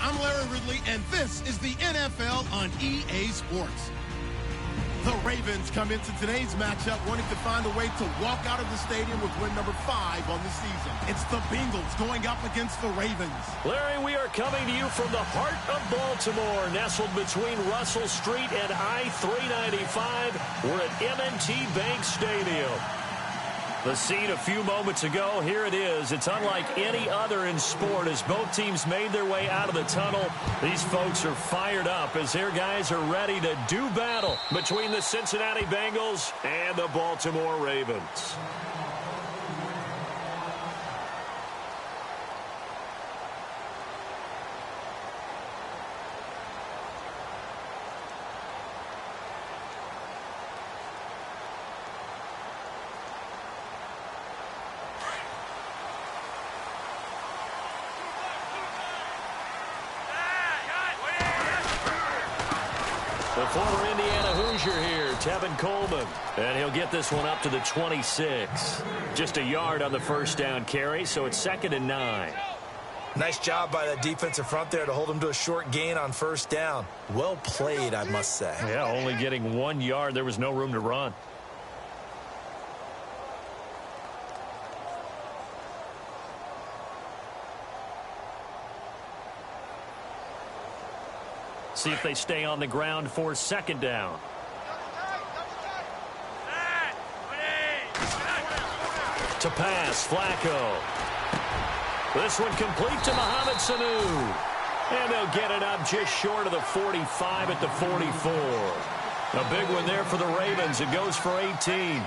I'm Larry Ridley, and this is the NFL on EA Sports. The Ravens come into today's matchup wanting to find a way to walk out of the stadium with win number 5 on the season. It's the Bengals going up against the Ravens. Larry, we are coming to you from the heart of Baltimore, nestled between Russell Street and I-395. We're at M&T Bank Stadium. The scene a few moments ago, here it is. It's unlike any other in sport as both teams made their way out of the tunnel. These folks are fired up as their guys are ready to do battle between the Cincinnati Bengals and the Baltimore Ravens. The former Indiana Hoosier here, Tevin Coleman. And he'll get this one up to the 26. Just a yard on the first down carry, so it's 2nd and 9. Nice job by that defensive front there to hold him to a short gain on first down. Well played, I must say. Yeah, only getting 1 yard. There was no room to run. See if they stay on the ground for 2nd down. To pass, Flacco. This one complete to Mohamed Sanu. And they'll get it up just short of the 45 at the 44. A big one there for the Ravens. It goes for 18.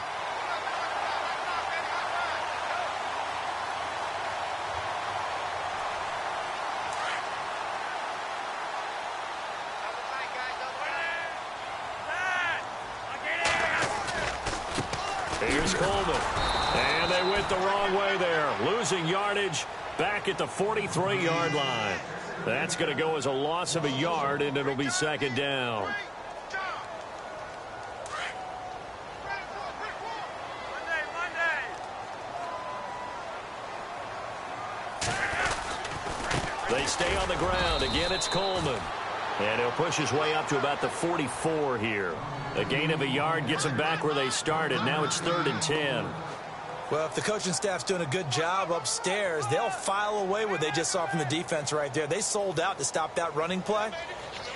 Here's Coleman. And they went the wrong way there. Losing yardage back at the 43-yard line. That's going to go as a loss of a yard, and it'll be 2nd down. They stay on the ground. Again, it's Coleman. And he'll push his way up to about the 44 here. A gain of a yard gets them back where they started. Now it's 3rd and 10. Well, if the coaching staff's doing a good job upstairs, they'll file away what they just saw from the defense right there. They sold out to stop that running play.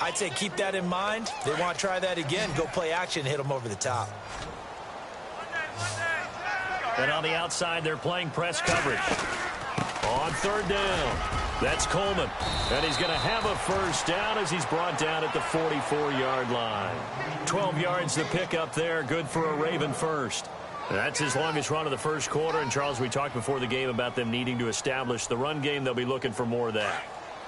I'd say keep that in mind. They want to try that again. Go play action, hit them over the top. And on the outside, they're playing press coverage. On 3rd down, that's Coleman. And he's going to have a first down as he's brought down at the 44-yard line. 12 yards to pick up there. Good for a Raven first. That's his longest run of the first quarter. And, Charles, we talked before the game about them needing to establish the run game. They'll be looking for more of that.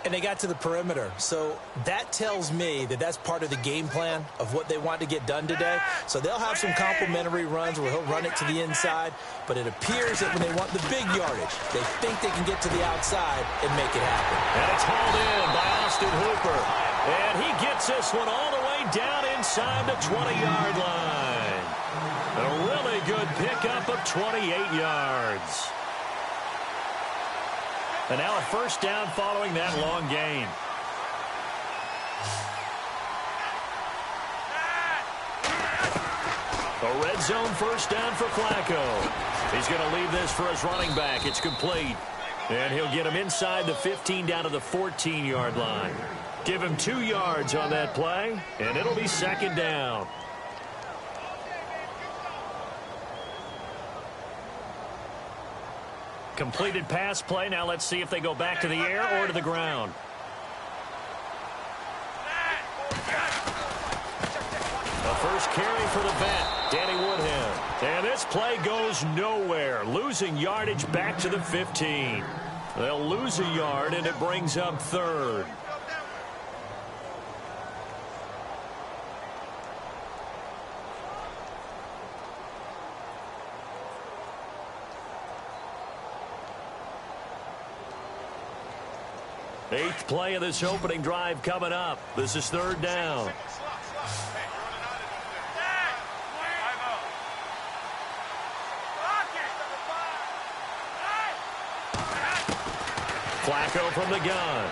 And they got to the perimeter. So that tells me that that's part of the game plan of what they want to get done today. So they'll have some complementary runs where he'll run it to the inside. But it appears that when they want the big yardage, they think they can get to the outside and make it happen. And it's hauled in by Austin Hooper. And he gets this one all the way down inside the 20-yard line. A really good pickup of 28 yards. And now a first down following that long gain. A red zone first down for Flacco. He's going to leave this for his running back. It's complete. And he'll get him inside the 15 down to the 14-yard line. Give him 2 yards on that play, and it'll be 2nd down. Completed pass play. Now let's see if they go back to the air or to the ground. The first carry for the vet, Danny Woodhead. And this play goes nowhere. Losing yardage back to the 15. They'll lose a yard, and it brings up 3rd. Eighth play of this opening drive coming up. This is 3rd down. Flacco from the gun.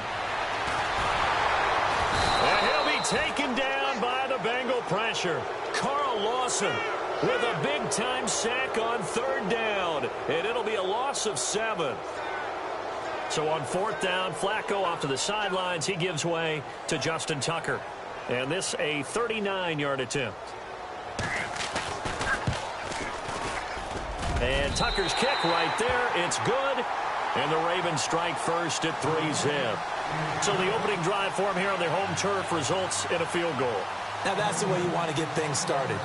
taken down by the Bengal pressure. Carl Lawson with a big-time sack on third down, and it'll be a loss of 7. So on fourth down, Flacco off to the sidelines. He gives way to Justin Tucker. And this a 39-yard attempt. And Tucker's kick right there. It's good. And the Ravens strike first at 3-zip. So the opening drive for him here on their home turf results in a field goal. Now that's the way you want to get things started.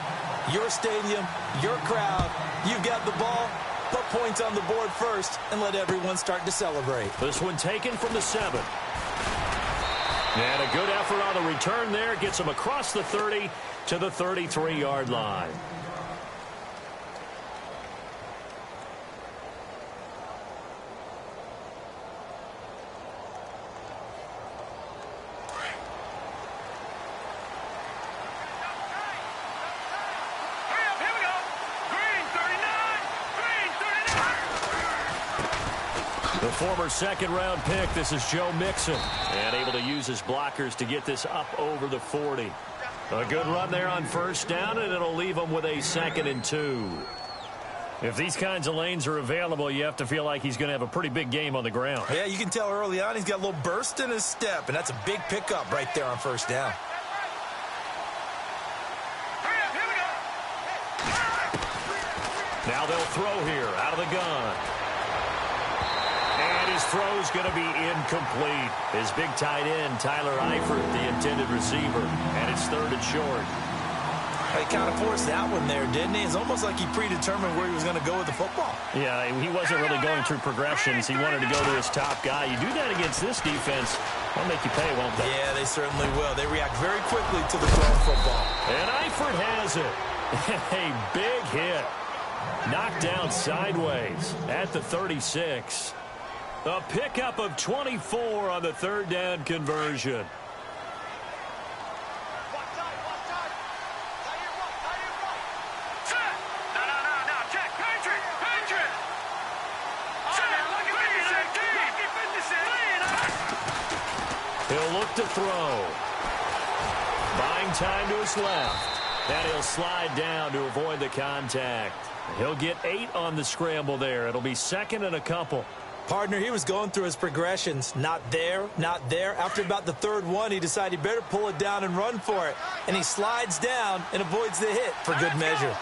Your stadium, your crowd, you've got the ball. Put points on the board first and let everyone start to celebrate. This one taken from the 7. And a good effort on the return there. Gets him across the 30 to the 33-yard line. The former second-round pick, this is Joe Mixon, and able to use his blockers to get this up over the 40. A good run there on first down, and it'll leave him with a 2nd and 2. If these kinds of lanes are available, you have to feel like he's going to have a pretty big game on the ground. Yeah, you can tell early on he's got a little burst in his step, and that's a big pickup right there on first down. Now they'll throw here out of the gun. And his throw's going to be incomplete. His big tight end, Tyler Eifert, the intended receiver. And it's 3rd and short. He kind of forced that one there, didn't he? It's almost like he predetermined where he was going to go with the football. Yeah, he wasn't really going through progressions. He wanted to go to his top guy. You do that against this defense, they'll make you pay, won't they? Yeah, they certainly will. They react very quickly to the thrown football. And Eifert has it. A big hit. Knocked down sideways at the 36. A pickup of 24 on the 3rd down conversion. He'll look to throw. Buying time to his left. And he'll slide down to avoid the contact. He'll get 8 on the scramble there. It'll be 2nd and a couple. Partner, he was going through his progressions. Not there, not there. After about the 3rd one, he decided he better pull it down and run for it. And he slides down and avoids the hit for good measure.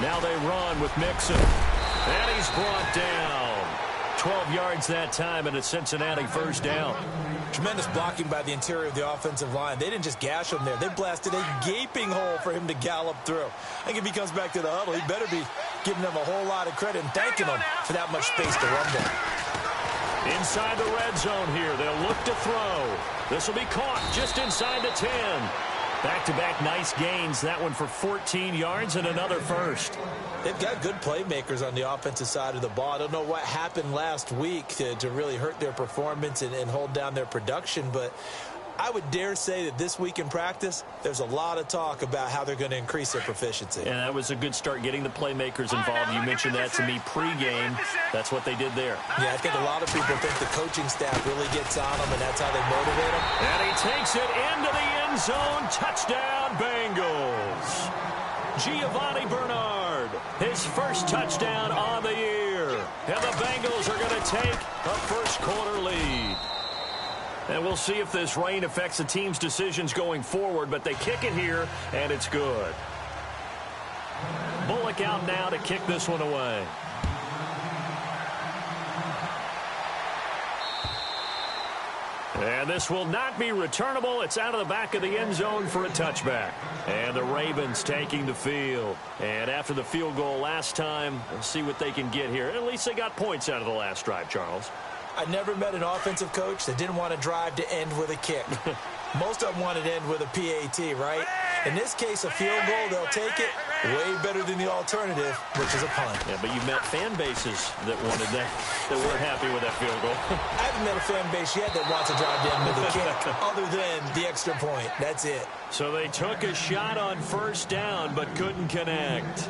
Now they run with Mixon. And he's brought down. 12 yards that time, and a Cincinnati first down. Tremendous blocking by the interior of the offensive line. They didn't just gash him there. They blasted a gaping hole for him to gallop through. I think if he comes back to the huddle, he better be giving them a whole lot of credit and thanking them for that much space to run there. Inside the red zone here. They'll look to throw. This will be caught just inside the 10. Back-to-back nice gains. That one for 14 yards and another first. They've got good playmakers on the offensive side of the ball. I don't know what happened last week to really hurt their performance and hold down their production, but I would dare say that this week in practice, there's a lot of talk about how they're going to increase their proficiency. And that was a good start getting the playmakers involved. You mentioned that to me pregame. That's what they did there. Yeah, I think a lot of people think the coaching staff really gets on them, and that's how they motivate them. And he takes it into the end zone. Touchdown, Bengals. Giovanni Bernard, his first touchdown on the year. And the Bengals are going to take a first-quarter lead. And we'll see if this rain affects the team's decisions going forward, but they kick it here, and it's good. Bullock out now to kick this one away. And this will not be returnable. It's out of the back of the end zone for a touchback. And the Ravens taking the field. And after the field goal last time, we'll see what they can get here. At least they got points out of the last drive, Charles. I never met an offensive coach that didn't want to drive to end with a kick. Most of them wanted to end with a PAT, right? In this case, a field goal, they'll take it. Way better than the alternative, which is a punt. Yeah, but you met fan bases that wanted that weren't happy with that field goal. I haven't met a fan base yet that wants to drive to end with a kick, other than the extra point. That's it. So they took a shot on first down, but couldn't connect.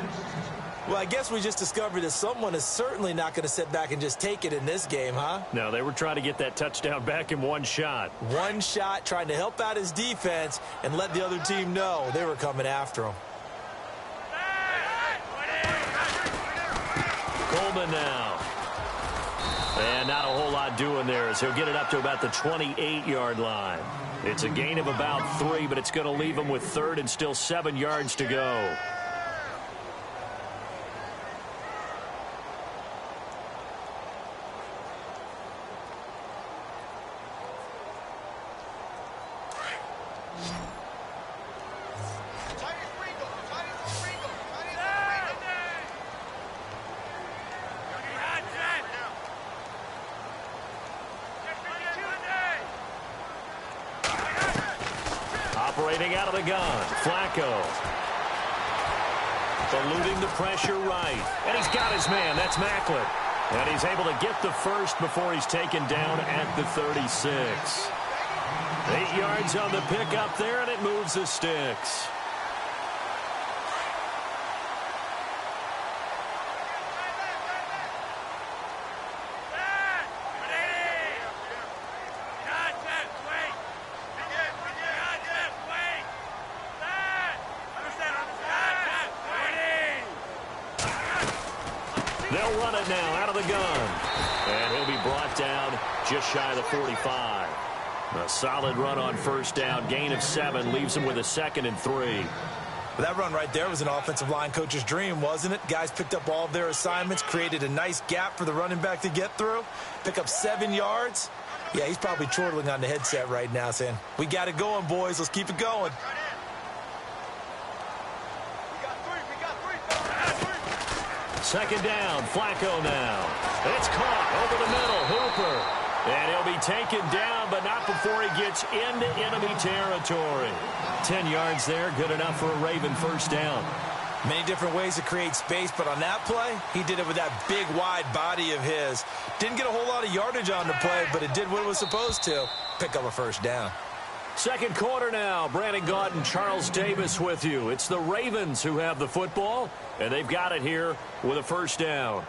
Well, I guess we just discovered that someone is certainly not going to sit back and just take it in this game, huh? No, they were trying to get that touchdown back in one shot. One shot, trying to help out his defense and let the other team know they were coming after him. Coleman now. And not a whole lot doing there as he'll get it up to about the 28-yard line. It's a gain of about 3, but it's going to leave him with 3rd and still 7 yards to go. Operating out of the gun, Flacco. Eluding the pressure right. And he's got his man. That's Macklin. And he's able to get the first before he's taken down at the 36. 8 yards on the pickup there, and it moves the sticks. They'll run it now out of the gun. And he'll be brought down just shy of the 45. A solid run on first down. Gain of 7 leaves him with a 2nd and 3. That run right there was an offensive line coach's dream, wasn't it? Guys picked up all of their assignments, created a nice gap for the running back to get through, pick up 7 yards. Yeah, he's probably chortling on the headset right now saying, we got it going, boys. Let's keep it going. Second down, Flacco now. It's caught over the middle, Hooper. And he'll be taken down, but not before he gets into enemy territory. 10 yards there, good enough for a Raven first down. Many different ways to create space, but on that play, he did it with that big, wide body of his. Didn't get a whole lot of yardage on the play, but it did what it was supposed to, pick up a first down. Second quarter now. Brandon Gaudin, Charles Davis with you. It's the Ravens who have the football, and they've got it here with a first down.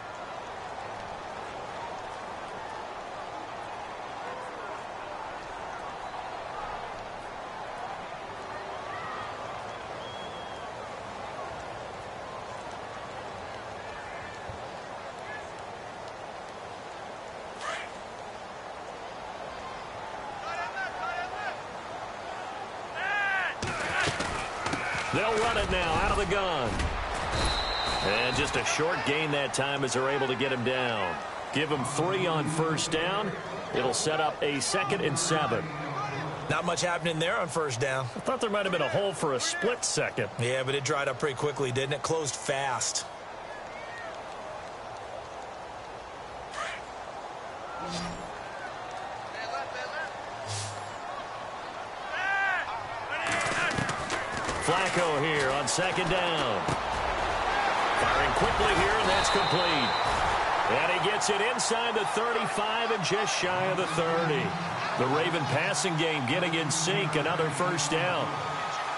They'll run it now out of the gun. And just a short gain that time as they're able to get him down. Give him 3 on first down. It'll set up a 2nd and 7. Not much happening there on first down. I thought there might have been a hole for a split second. Yeah, but it dried up pretty quickly, didn't it? Closed fast. Flacco here on second down. Firing quickly here, and that's complete. And he gets it inside the 35 and just shy of the 30. The Raven passing game getting in sync, another first down.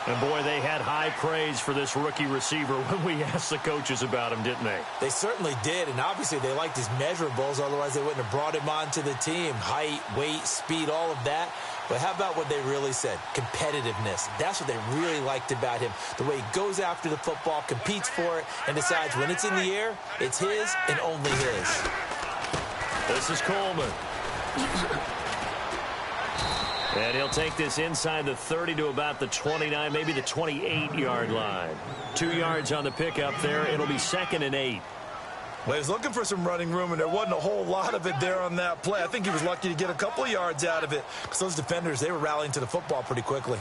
And, boy, they had high praise for this rookie receiver when we asked the coaches about him, didn't they? They certainly did, and obviously they liked his measurables. Otherwise, they wouldn't have brought him onto the team. Height, weight, speed, all of that. But how about what they really said? Competitiveness. That's what they really liked about him. The way he goes after the football, competes for it, and decides when it's in the air, it's his and only his. This is Coleman. And he'll take this inside the 30 to about the 29, maybe the 28-yard line. 2 yards on the pickup there. It'll be 2nd and 8. Well, he was looking for some running room, and there wasn't a whole lot of it there on that play. I think he was lucky to get a couple of yards out of it because those defenders, they were rallying to the football pretty quickly.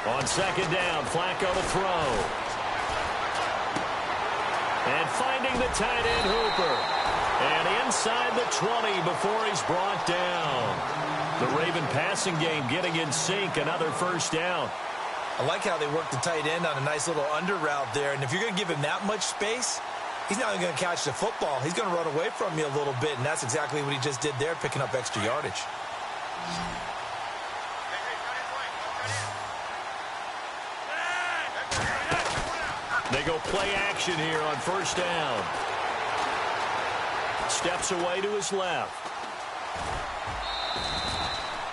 On second down, Flacco to throw. And finding the tight end, Hooper. And inside the 20 before he's brought down. The Raven passing game getting in sync, another first down. I like how they worked the tight end on a nice little under route there. And if you're going to give him that much space, he's not going to catch the football. He's going to run away from you a little bit, and that's exactly what he just did there, picking up extra yardage. They go play action here on first down. Steps away to his left.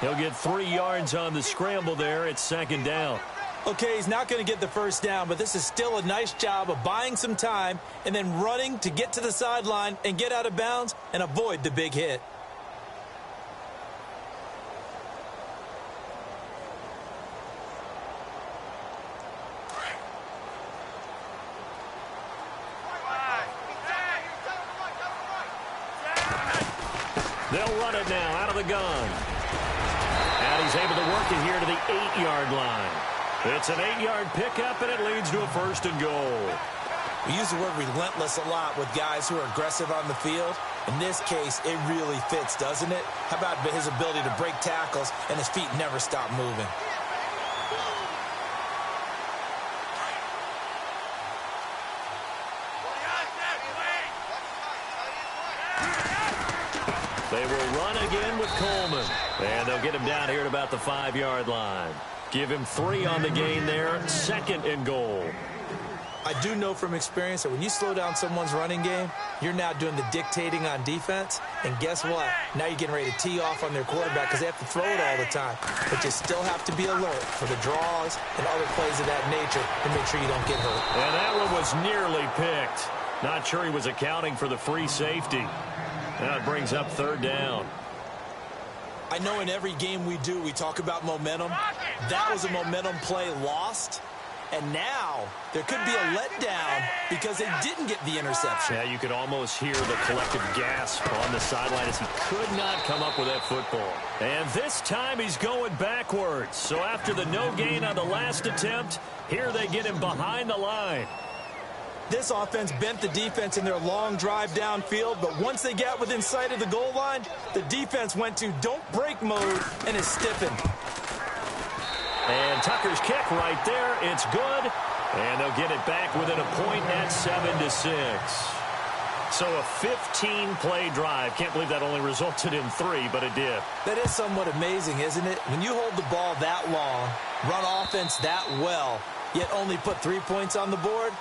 He'll get 3 yards on the scramble there. It's second down. Okay, he's not going to get the first down, but this is still a nice job of buying some time and then running to get to the sideline and get out of bounds and avoid the big hit. They'll run it now out of the gun. And he's able to work it here to the 8-yard line. It's an 8-yard pickup, and it leads to a first and goal. We use the word relentless a lot with guys who are aggressive on the field. In this case, it really fits, doesn't it? How about his ability to break tackles and his feet never stop moving? They will run again with Coleman. And they'll get him down here at about the 5-yard line. Give him 3 on the gain there. Second and goal. I do know from experience that when you slow down someone's running game, you're now doing the dictating on defense. And guess what? Now you're getting ready to tee off on their quarterback because they have to throw it all the time. But you still have to be alert for the draws and other plays of that nature to make sure you don't get hurt. And that one was nearly picked. Not sure he was accounting for the free safety. Now it brings up third down. I know in every game we do, we talk about momentum. That was a momentum play lost. And now there could be a letdown because they didn't get the interception. Yeah, you could almost hear the collective gasp on the sideline as he could not come up with that football. And this time he's going backwards. So after the no gain on the last attempt, here they get him behind the line. This offense bent the defense in their long drive downfield, but once they got within sight of the goal line, the defense went to don't break mode and is stiffened. And Tucker's kick right there. It's good. And they'll get it back within a point at 7-6. So a 15-play drive. Can't believe that only resulted in 3, but it did. That is somewhat amazing, isn't it? When you hold the ball that long, run offense that well, yet only put 3 points on the board,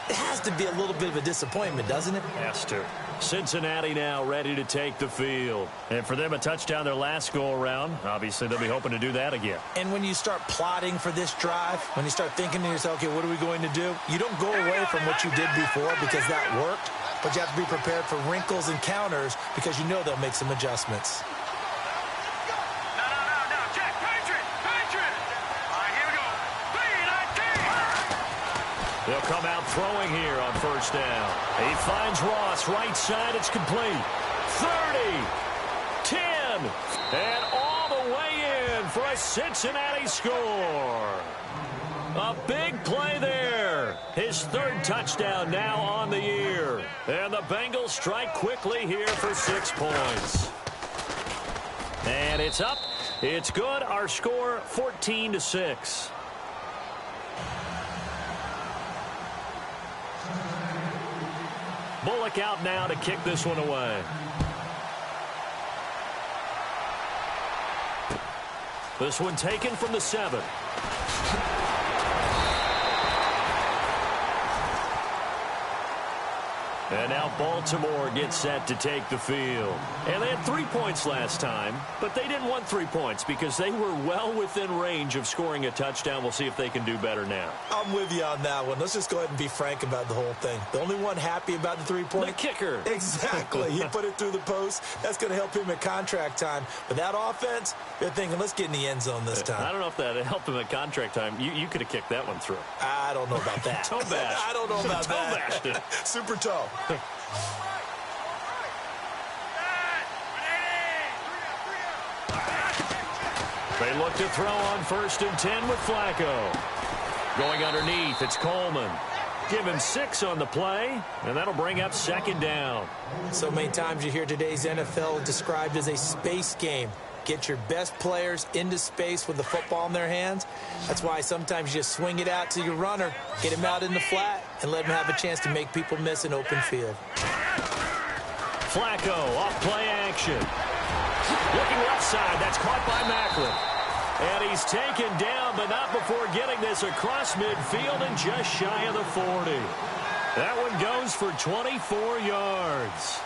it has to be a little bit of a disappointment, doesn't it? Has to. Cincinnati now ready to take the field. And for them, a touchdown their last go-around. Obviously, they'll be hoping to do that again. And when you start plotting for this drive, when you start thinking to yourself, okay, what are we going to do? You don't go away from what you did before because that worked, but you have to be prepared for wrinkles and counters because you know they'll make some adjustments. They'll come out throwing here on first down. He finds Ross right side. It's complete. 30, 10, and all the way in for a Cincinnati score. A big play there. His 3rd touchdown now on the year. And the Bengals strike quickly here for 6 points. And it's up. It's good. Our score 14-6. Bullock out now to kick this one away. This one taken from the 7. And now Baltimore gets set to take the field. And they had 3 points last time, but they didn't want 3 points because they were well within range of scoring a touchdown. We'll see if they can do better now. I'm with you on that one. Let's just go ahead and be frank about the whole thing. The only one happy about the 3-point? The kicker. Exactly. He put it through the post. That's going to help him at contract time. But that offense, they're thinking, let's get in the end zone this time. I don't know if that helped him at contract time. You could have kicked that one through. I don't know about that. Toe bash. I don't know about that. Toe bashed it. Super toe. They look to throw on 1st and 10 with Flacco. Going underneath, it's Coleman. Give him 6 on the play, and that'll bring up 2nd down. So many times you hear today's NFL described as a space game. Get your best players into space with the football in their hands. That's why sometimes you just swing it out to your runner, get him out in the flat, and let him have a chance to make people miss an open field. Flacco off play action. Looking left side. That's caught by Macklin. And he's taken down, but not before getting this across midfield and just shy of the 40. That one goes for 24 yards.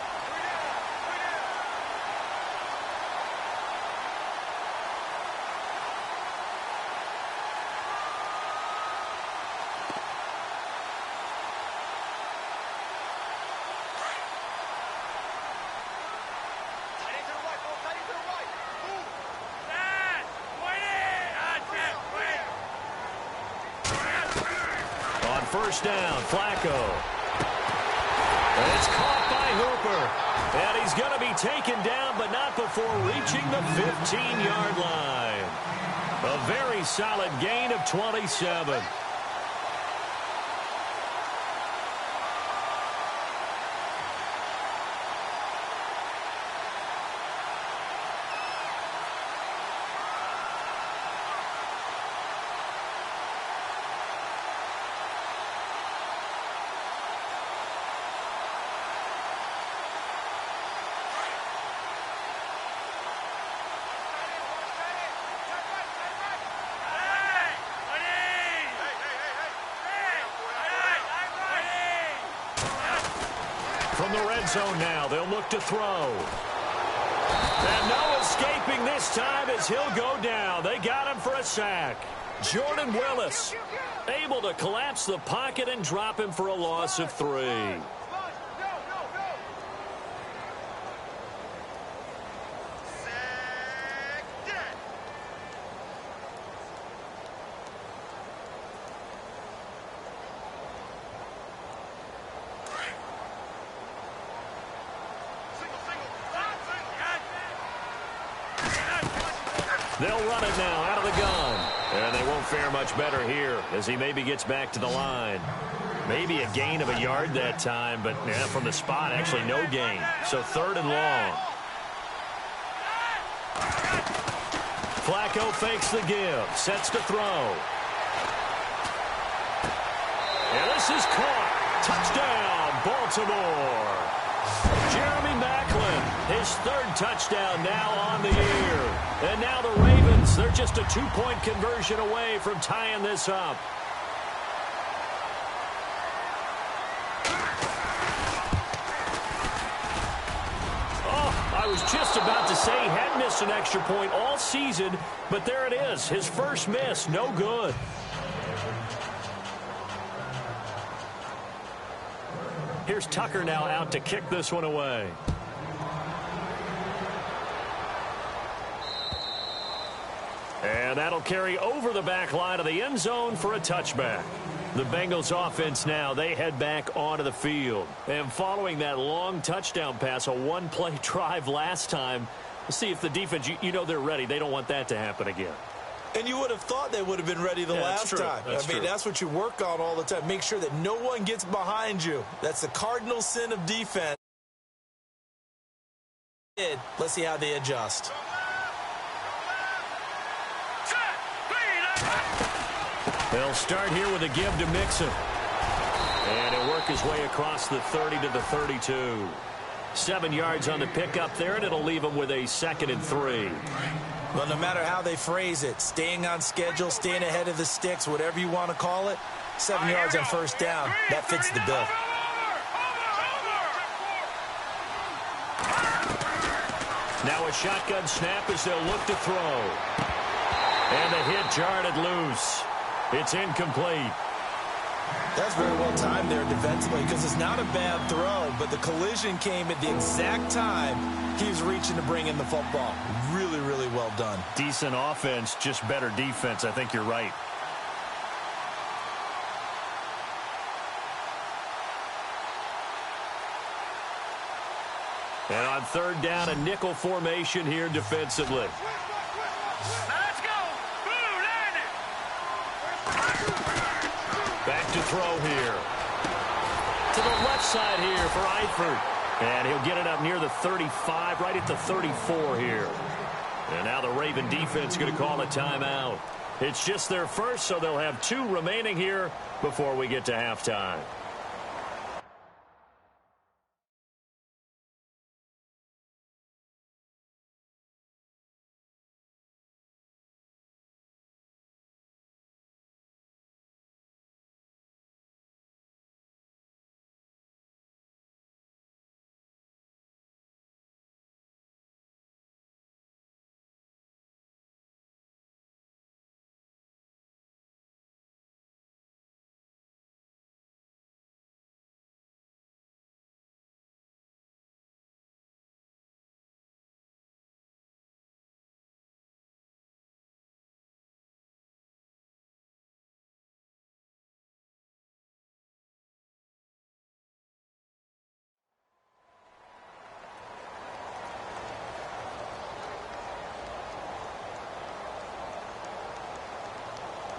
First down, Flacco. And it's caught by Hooper. And he's going to be taken down, but not before reaching the 15-yard line. A very solid gain of 27. From the red zone now, they'll look to throw. And no escaping this time as he'll go down. They got him for a sack. Jordan Willis able to collapse the pocket and drop him for a loss of 3. They'll run it now out of the gun. And they won't fare much better here as he maybe gets back to the line. Maybe a gain of a yard that time, but from the spot, actually no gain. So 3rd and long. Flacco fakes the give, sets to throw. And this is caught. Touchdown, Baltimore. Jeremy Maclin, his 3rd touchdown now on the year. And now the Ravens, they're just a 2-point conversion away from tying this up. I was just about to say he hadn't missed an extra point all season, but there it is. His first miss, no good. Here's Tucker now out to kick this one away. And that'll carry over the back line of the end zone for a touchback. The Bengals offense now, they head back onto the field. And following that long touchdown pass, a one-play drive last time, let's see if the defense, you know they're ready. They don't want that to happen again. And you would have thought they would have been ready the last time. I mean, that's what you work on all the time. Make sure that no one gets behind you. That's the cardinal sin of defense. Let's see how they adjust. They'll start here with a give to Mixon. And he'll work his way across the 30 to the 32. 7 yards on the pickup there, and it'll leave him with a 2nd and 3. Well, no matter how they phrase it, staying on schedule, staying ahead of the sticks, whatever you want to call it, 7 yards on first down, that fits the bill. Now a shotgun snap as they'll look to throw. And the hit jarred it loose. It's incomplete. That's very well timed there defensively because it's not a bad throw, but the collision came at the exact time he was reaching to bring in the football. Really, really well done. Decent offense, just better defense. I think you're right. And on 3rd down, a nickel formation here defensively. Back to throw here. To the left side here for Eifert. And he'll get it up near the 35, right at the 34 here. And now the Raven defense going to call a timeout. It's just their first, so they'll have 2 remaining here before we get to halftime.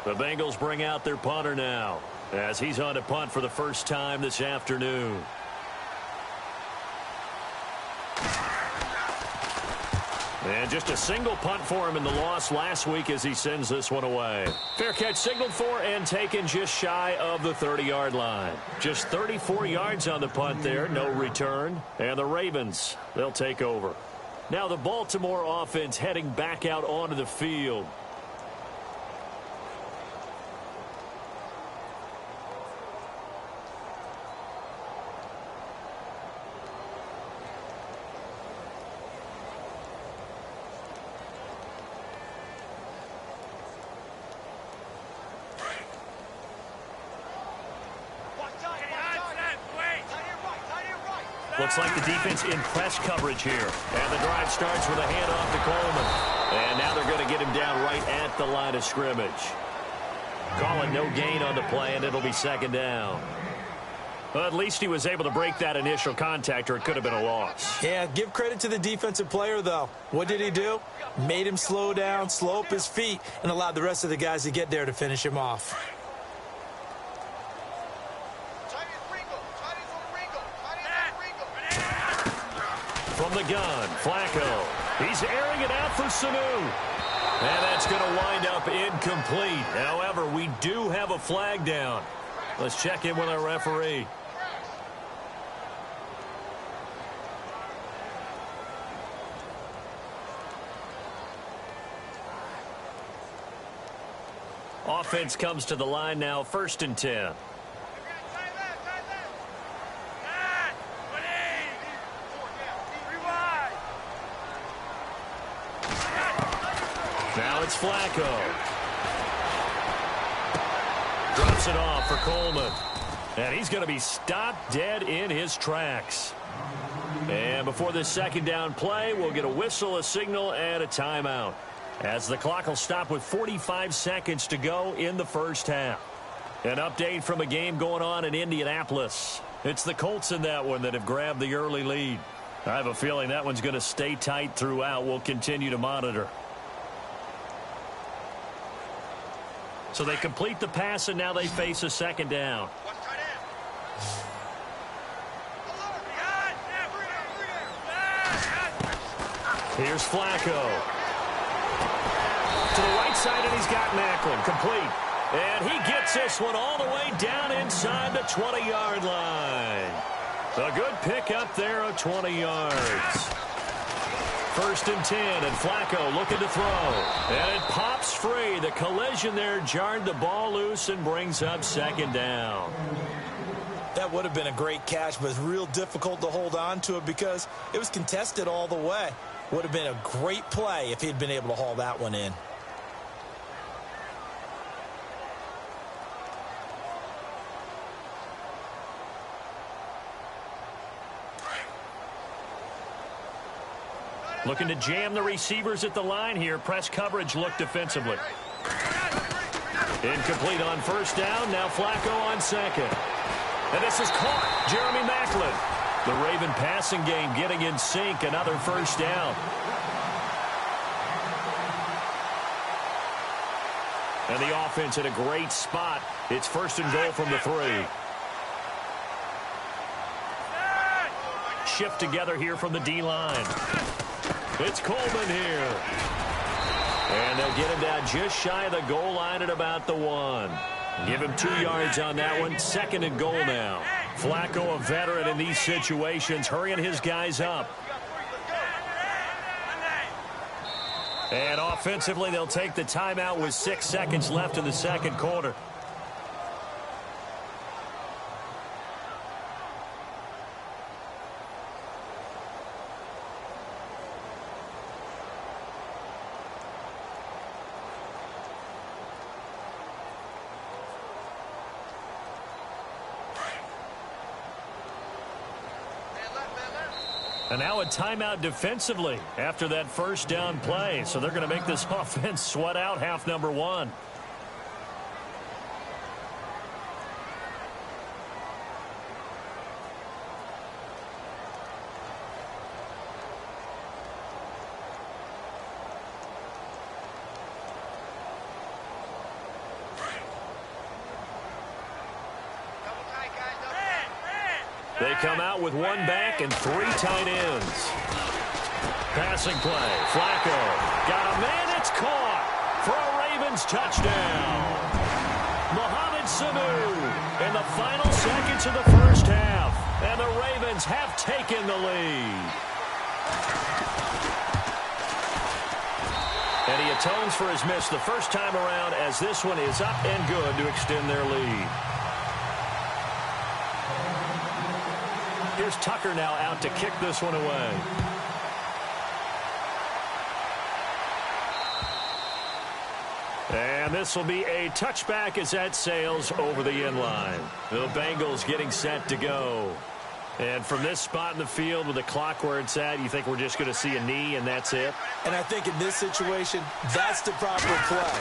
The Bengals bring out their punter now as he's on to punt for the first time this afternoon. And just a single punt for him in the loss last week as he sends this one away. Fair catch signaled for and taken just shy of the 30-yard line. Just 34 yards on the punt there, no return. And the Ravens, they'll take over. Now the Baltimore offense heading back out onto the field. Looks like the defense in press coverage here. And the drive starts with a handoff to Coleman. And now they're going to get him down right at the line of scrimmage. Call it no gain on the play, and it'll be second down. Well, at least he was able to break that initial contact, or it could have been a loss. Yeah, give credit to the defensive player, though. What did he do? Made him slow down, slow up his feet, and allowed the rest of the guys to get there to finish him off. From the gun, Flacco. He's airing it out for Sanu. And that's going to wind up incomplete. However, we do have a flag down. Let's check in with our referee. Offense comes to the line now, 1st and 10. Now it's Flacco. Drops it off for Coleman. And he's going to be stopped dead in his tracks. And before this second down play, we'll get a whistle, a signal, and a timeout, as the clock will stop with 45 seconds to go in the first half. An update from a game going on in Indianapolis. It's the Colts in that one that have grabbed the early lead. I have a feeling that one's going to stay tight throughout. We'll continue to monitor. So they complete the pass, and now they face a second down. Here's Flacco. To the right side, and he's got Macklin. Complete. And he gets this one all the way down inside the 20-yard line. A good pickup there of 20 yards. 1st and 10, and Flacco looking to throw. And it pops free. The collision there jarred the ball loose and brings up second down. That would have been a great catch, but it's real difficult to hold on to it because it was contested all the way. Would have been a great play if he'd been able to haul that one in. Looking to jam the receivers at the line here. Press coverage look defensively. Incomplete on 1st down. Now Flacco on 2nd. And this is caught. Jeremy Macklin. The Raven passing game getting in sync. Another 1st down. And the offense in a great spot. It's 1st and goal from the 3. Shift together here from the D-line. It's Coleman here. And they'll get him down just shy of the goal line at about the 1. Give him 2 yards on that one. 2nd and goal now. Flacco, a veteran in these situations, hurrying his guys up. And offensively, they'll take the timeout with 6 seconds left in the second quarter. And now a timeout defensively after that 1st down play. So they're going to make this offense sweat out half number 1. They come out with one back and 3 tight ends. Passing play. Flacco. Got a man. It's caught for a Ravens touchdown. Mohamed Sanu in the final seconds of the first half. And the Ravens have taken the lead. And he atones for his miss the first time around as this one is up and good to extend their lead. Here's Tucker now out to kick this one away. And this will be a touchback as that sails over the end line. The Bengals getting set to go. And from this spot in the field with the clock where it's at, you think we're just going to see a knee and that's it? And I think in this situation, that's the proper play.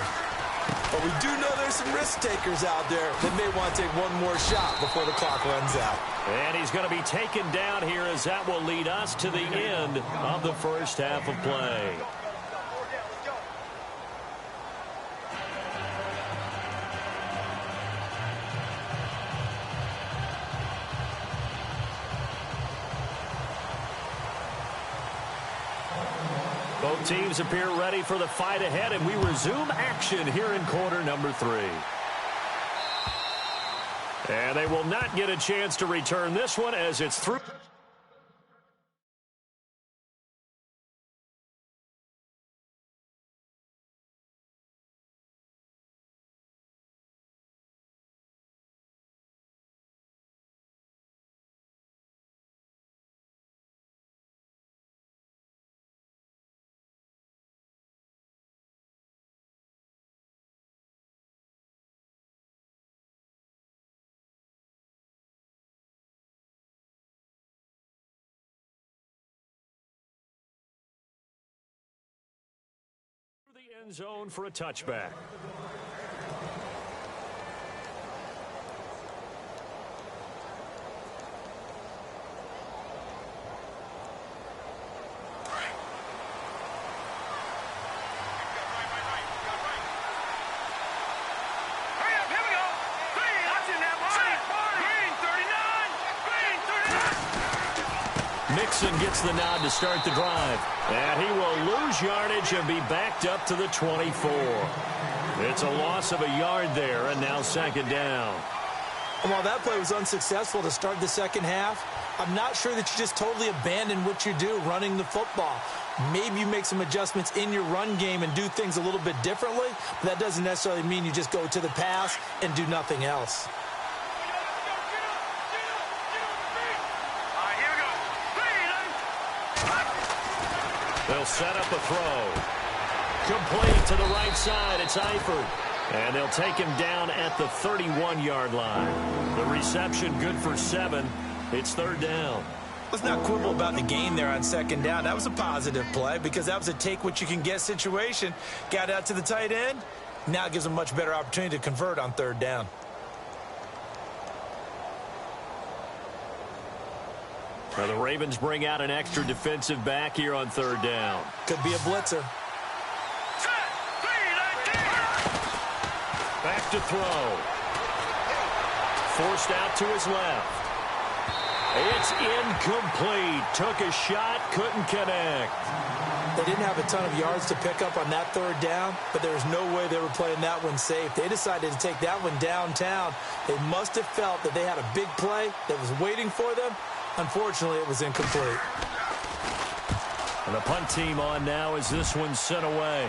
But we do know there's some risk takers out there that may want to take one more shot before the clock runs out. And he's going to be taken down here as that will lead us to the end of the first half of play. Both teams appear ready for the fight ahead, and we resume action here in quarter number 3. And they will not get a chance to return this one as it's through. The end zone for a touchback. Mixon gets the nod to start the drive. And he will lose yardage and be backed up to the 24. It's a loss of a yard there, and now second down. And while that play was unsuccessful to start the second half, I'm not sure that you just totally abandon what you do running the football. Maybe you make some adjustments in your run game and do things a little bit differently, but that doesn't necessarily mean you just go to the pass and do nothing else. They'll set up a throw. Complete to the right side. It's Eifert. And they'll take him down at the 31-yard line. The reception good for 7. It's third down. Let's not quibble about the gain there on second down. That was a positive play because that was a take-what-you-can-get situation. Got out to the tight end. Now it gives them a much better opportunity to convert on third down. Now the Ravens bring out an extra defensive back here on third down. Could be a blitzer. Back to throw. Forced out to his left. It's incomplete. Took a shot, couldn't connect. They didn't have a ton of yards to pick up on that third down, but there was no way they were playing that one safe. They decided to take that one downtown. They must have felt that they had a big play that was waiting for them. Unfortunately, it was incomplete. And the punt team on now as this one's sent away.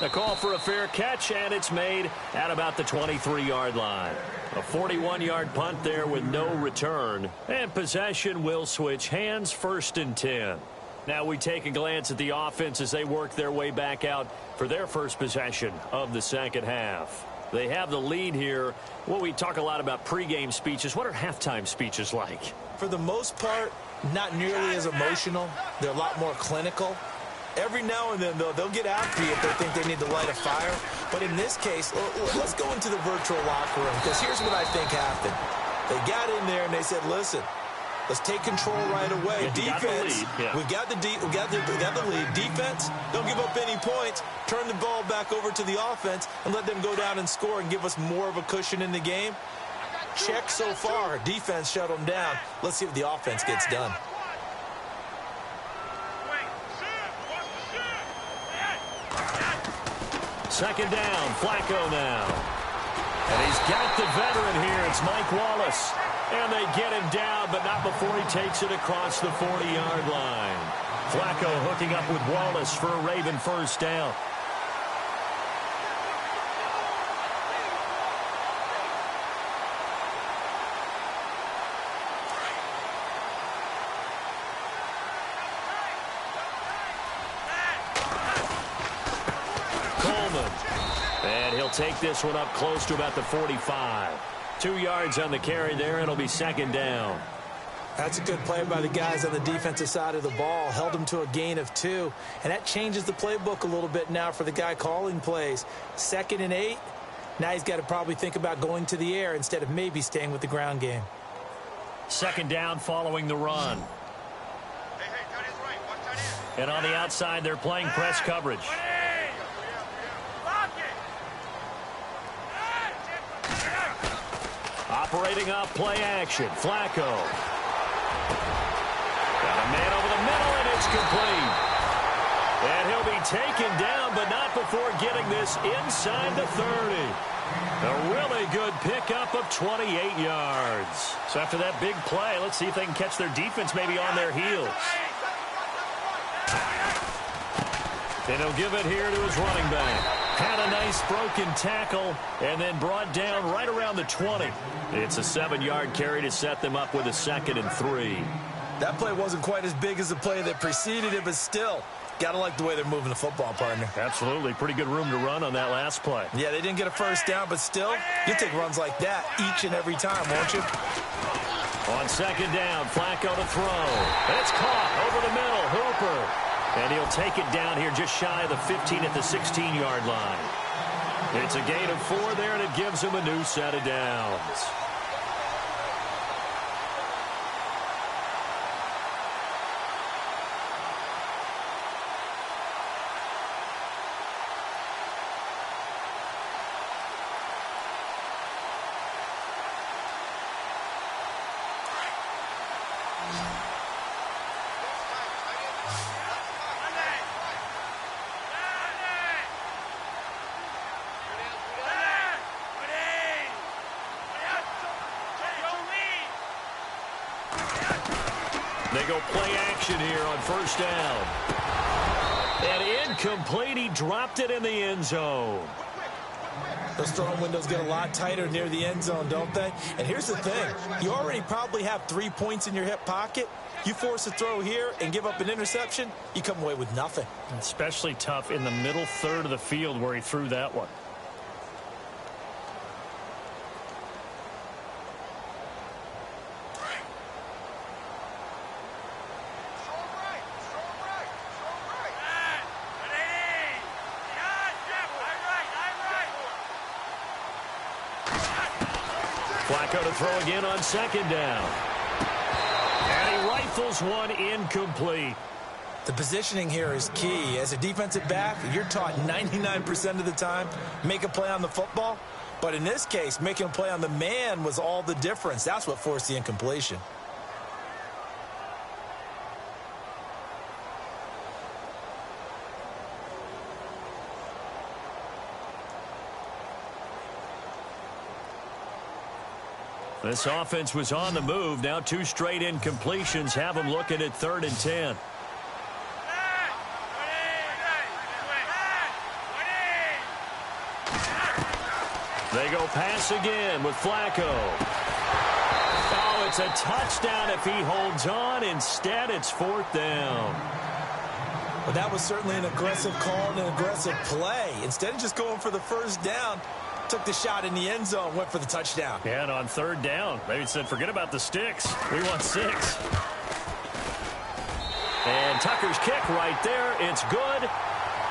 A call for a fair catch, and it's made at about the 23-yard line. A 41-yard punt there with no return. And possession will switch hands, 1st and 10. Now we take a glance at the offense as they work their way back out for their first possession of the second half. They have the lead here. Well, we talk a lot about pregame speeches. What are halftime speeches like? For the most part, not nearly as emotional. They're a lot more clinical. Every now and then, though, they'll get after you if they think they need to light a fire. But in this case, let's go into the virtual locker room, because here's what I think happened. They got in there and they said, listen, let's take control right away. Defense, we got the lead. Defense, don't give up any points. Turn the ball back over to the offense and let them go down and score and give us more of a cushion in the game. check so far. Defense shut them down. Let's see what the offense gets done. Second down, Flacco now. And he's got the veteran here. It's Mike Wallace. And they get him down, but not before he takes it across the 40-yard line. Flacco hooking up with Wallace for a Raven first down. And he'll take this one up close to about the 45. 2 yards on the carry there. It'll be second down. That's a good play by the guys on the defensive side of the ball. Held them to a gain of 2. And that changes the playbook a little bit now for the guy calling plays. 2nd and 8. Now he's got to probably think about going to the air instead of maybe staying with the ground game. Second down following the run. And on the outside, they're playing press coverage. Operating off play action. Flacco. Got a man over the middle, and it's complete. And he'll be taken down, but not before getting this inside the 30. A really good pickup of 28 yards. So after that big play, let's see if they can catch their defense maybe on their heels. And he'll give it here to his running back. Had a nice broken tackle and then brought down right around the 20. It's a 7-yard carry to set them up with a 2nd and 3. That play wasn't quite as big as the play that preceded it, but still, got to like the way they're moving the football, partner. Absolutely. Pretty good room to run on that last play. Yeah, they didn't get a first down, but still, you take runs like that each and every time, won't you? On second down, Flacco to throw. And it's caught over the middle. Hooper. And he'll take it down here just shy of the 15 at the 16-yard line. It's a gain of 4 there, and it gives him a new set of downs. They go play action here on first down. And incomplete. He dropped it in the end zone. Those throwing windows get a lot tighter near the end zone, don't they? And here's the thing. You already probably have 3 points in your hip pocket. You force a throw here and give up an interception, you come away with nothing. Especially tough in the middle third of the field where he threw that one. Flacco to throw again on second down. And he rifles one incomplete. The positioning here is key. As a defensive back, you're taught 99% of the time, make a play on the football. But in this case, making a play on the man was all the difference. That's what forced the incompletion. This offense was on the move. Now 2 straight incompletions have them looking at 3rd and 10. They go pass again with Flacco. Oh, it's a touchdown if he holds on. Instead, it's 4th down. Well, that was certainly an aggressive call and an aggressive play. Instead of just going for the first down, took the shot in the end zone, went for the touchdown. Yeah, and on 3rd down, they said, forget about the sticks. We want 6. And Tucker's kick right there. It's good.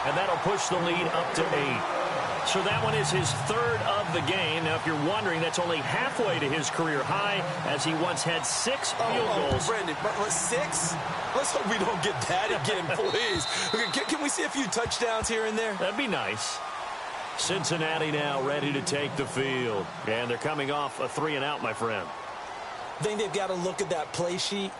And that'll push the lead up to 8. So that one is his 3rd of the game. Now, if you're wondering, that's only halfway to his career high, as he once had 6 field goals. Brandon, but 6? Let's hope we don't get that again, please. Can we see a few touchdowns here and there? That'd be nice. Cincinnati now ready to take the field. And they're coming off a 3-and-out, my friend. I think they've got to look at that play sheet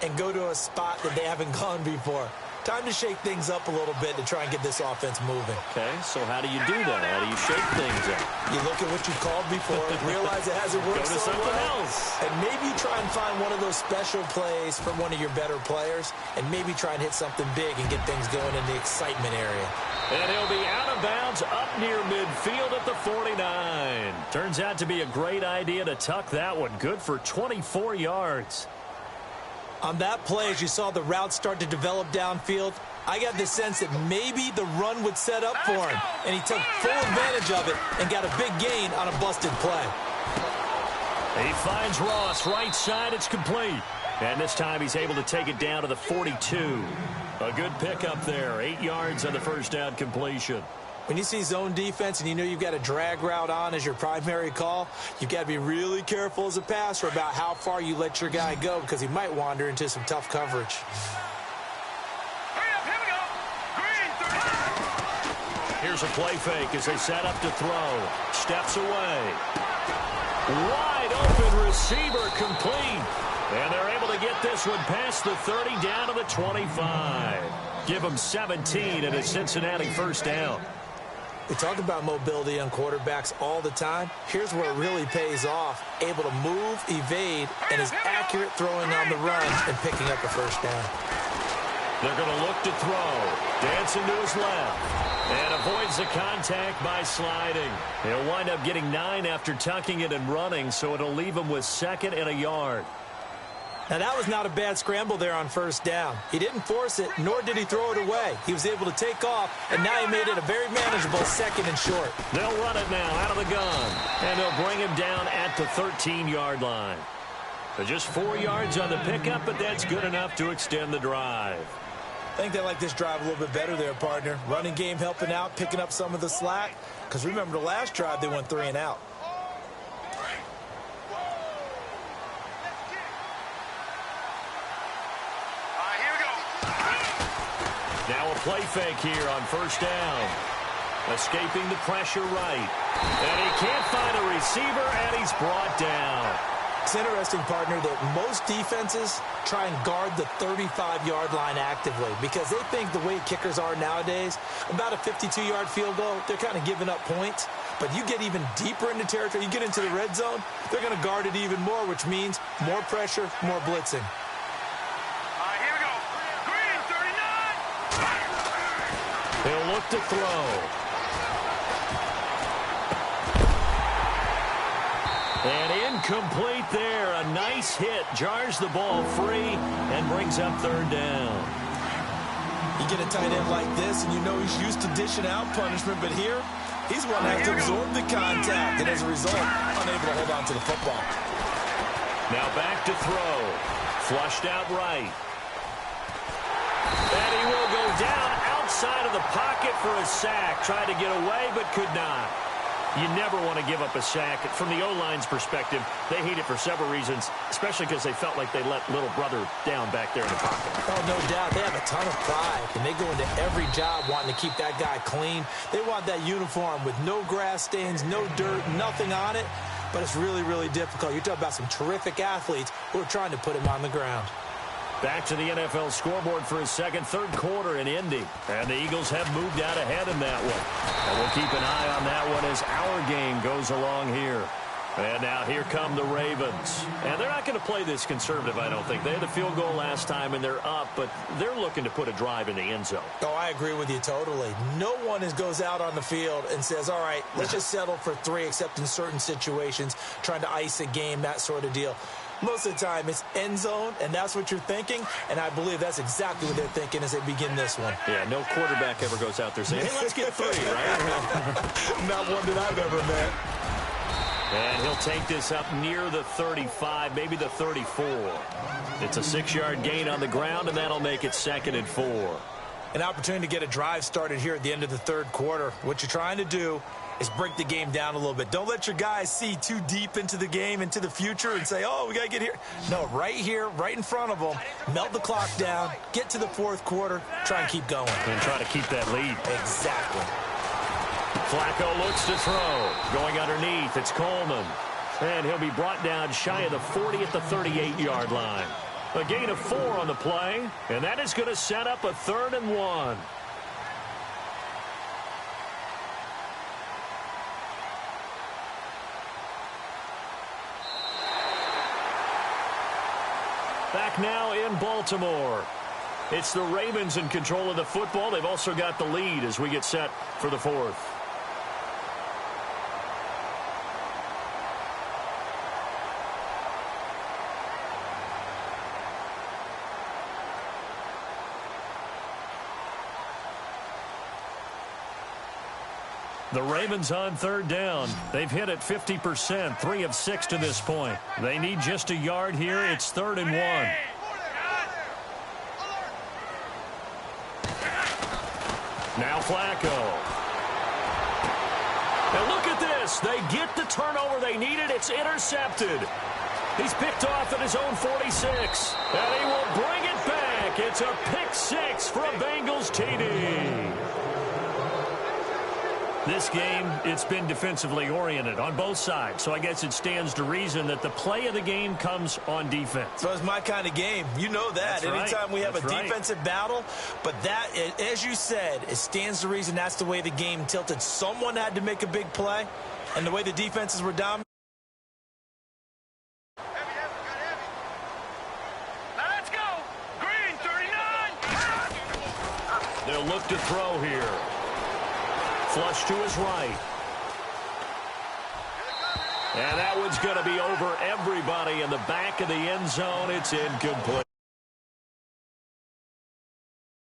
and go to a spot that they haven't gone before. Time to shake things up a little bit to try and get this offense moving. Okay, so how do you do that? How do you shake things up? You look at what you called before, realize it hasn't worked so well, and maybe you try and find one of those special plays from one of your better players, and maybe try and hit something big and get things going in the excitement area. And he'll be out of bounds up near midfield at the 49. Turns out to be a great idea to tuck that one. Good for 24 yards. On that play, as you saw the route start to develop downfield, I got the sense that maybe the run would set up for him, and he took full advantage of it and got a big gain on a busted play. He finds Ross right side. It's complete. And this time he's able to take it down to the 42. A good pickup there. 8 yards on the first down completion. When you see zone defense and you know you've got a drag route on as your primary call, you've got to be really careful as a passer about how far you let your guy go because he might wander into some tough coverage. Here's a play fake as they set up to throw. Steps away. Wide open receiver complete. And they're able to get this one past the 30 down to the 25. Give them 17 and a Cincinnati first down. We talk about mobility on quarterbacks all the time. Here's where it really pays off. Able to move, evade, and is accurate throwing on the run and picking up a first down. They're going to look to throw. Dancing to his left. And avoids the contact by sliding. He'll wind up getting 9 after tucking it and running, so it'll leave him with 2nd and a yard. Now, that was not a bad scramble there on first down. He didn't force it, nor did he throw it away. He was able to take off, and now he made it a very manageable 2nd and short. They'll run it now out of the gun, and they'll bring him down at the 13-yard line. So just 4 yards on the pickup, but that's good enough to extend the drive. I think they like this drive a little bit better there, partner. Running game helping out, picking up some of the slack. Because remember, the last drive, they went 3-and-out. Now a play fake here on first down. Escaping the pressure right. And he can't find a receiver, and he's brought down. It's interesting, partner, that most defenses try and guard the 35-yard line actively because they think the way kickers are nowadays, about a 52-yard field goal, they're kind of giving up points. But you get even deeper into territory, you get into the red zone, they're going to guard it even more, which means more pressure, more blitzing. He'll look to throw. And incomplete there. A nice hit. Jars the ball free and brings up 3rd down. You get a tight end like this, and you know he's used to dishing out punishment, but here, he's going to have to absorb the contact, and as a result, unable to hold on to the football. Now back to throw. Flushed out right. And he will go down outside of the pocket for a sack. Tried to get away, but could not. You never want to give up a sack. From the O-line's perspective, they hate it for several reasons, especially because they felt like they let little brother down back there in the pocket. Oh, no doubt. They have a ton of pride, and they go into every job wanting to keep that guy clean. They want that uniform with no grass stains, no dirt, nothing on it, but it's really, really difficult. You're talking about some terrific athletes who are trying to put him on the ground. Back to the NFL scoreboard for his third quarter in Indy. And the Eagles have moved out ahead in that one. And we'll keep an eye on that one as our game goes along here. And now here come the Ravens. And they're not going to play this conservative, I don't think. They had the field goal last time, and they're up, but they're looking to put a drive in the end zone. Oh, I agree with you totally. No one goes out on the field and says, all right, let's just settle for 3, except in certain situations, trying to ice a game, that sort of deal. Most of the time, it's end zone, and that's what you're thinking, and I believe that's exactly what they're thinking as they begin this one. Yeah, no quarterback ever goes out there saying, hey, let's get 3, right? Not one that I've ever met. And he'll take this up near the 35, maybe the 34. It's a 6-yard gain on the ground, and that'll make it 2nd and 4. An opportunity to get a drive started here at the end of the third quarter. What you're trying to do is break the game down a little bit. Don't let your guys see too deep into the game, into the future, and say, oh, we got to get here. No, right here, right in front of them, melt the clock down, get to the fourth quarter, try and keep going. And try to keep that lead. Exactly. Flacco looks to throw. Going underneath, it's Coleman. And he'll be brought down shy of the 40 at the 38-yard line. A gain of 4 on the play, and that is going to set up a 3rd and 1. Back now in Baltimore. It's the Ravens in control of the football. They've also got the lead as we get set for the 4th. The Ravens on 3rd down. They've hit it 50%, 3 of 6 to this point. They need just a yard here. It's 3rd and 1. Now Flacco. And look at this. They get the turnover they needed. It's intercepted. He's picked off at his own 46. And he will bring it back. It's a pick 6 for a Bengals TD. This game, it's been defensively oriented on both sides, so I guess it stands to reason that the play of the game comes on defense. So it's my kind of game. You know that. Anytime we have a defensive battle, but that, as you said, it stands to reason that's the way the game tilted. Someone had to make a big play, and the way the defenses were dominant. Let's go. Green 39. They'll look to throw here. Flush to his right. And that one's going to be over everybody in the back of the end zone. It's incomplete.